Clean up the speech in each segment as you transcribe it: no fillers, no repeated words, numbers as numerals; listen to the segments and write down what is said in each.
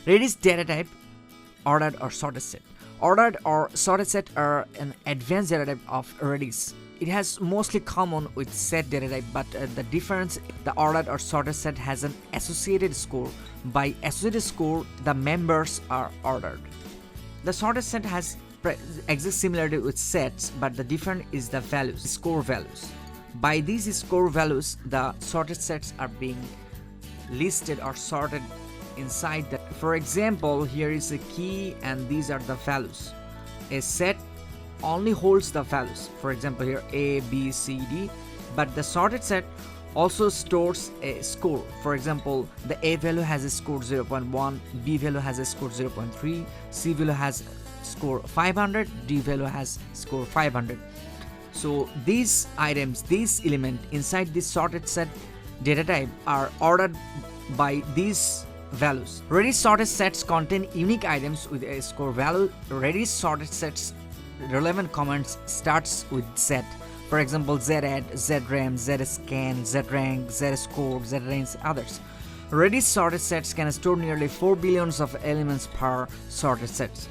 Redis data type, ordered or sorted set. Ordered or sorted set are an advanced data type of Redis. It has mostly common with set data type, but the difference, the ordered or sorted set has an associated score. By associated score, the members are ordered. The sorted set exists similarly with sets, but the difference is the values, score values. By these score values, the sorted sets are being listed or sorted inside that. For example, here is a key and these are the values. A set only holds the values. For example, here A, B, C, D, but the sorted set also stores a score. For example, the A value has a score 0.1, B value has a score 0.3, C value has score 500, D value has score 500. So these items, these elements inside this sorted set data type are ordered by these values. Redis sorted sets contain unique items with a score value. Redis sorted sets relevant comments starts with Z. For example, zadd, zram, zscan, zrank, zscore, zrange, others. Redis sorted sets can store nearly 4 billion of elements per sorted set.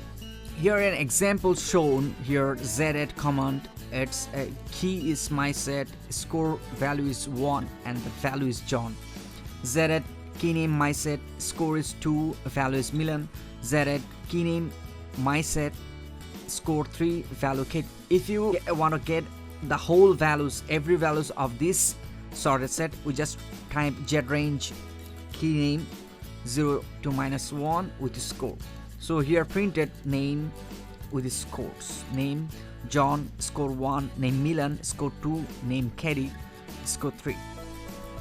Here an example shown here, zadd command. Its key is my set, score value is 1 and the value is John. Zadd key name my set, score is 2, value is million. Zadd key name my set, score 3, value Kate. If you want to get the whole values, every values of this sorted set, we just type zrange key name 0 to -1 with the score. So here printed name with the scores. Name John, score 1, name Milan, score 2, name Katie, score 3.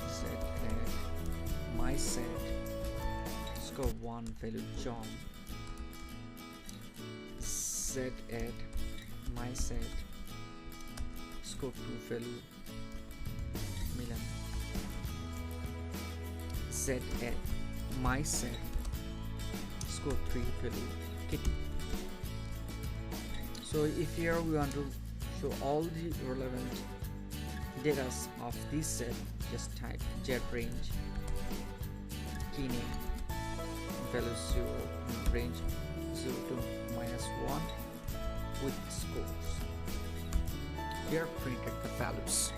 Set at my set, score 1, value John. Set at my set, score 2, value Milan. Set at my set, score 3, value Kitty. So if here we want to show all the relevant data of this set, just type zrange key name value 0, range 0 to -1 with scores. Here printed the values.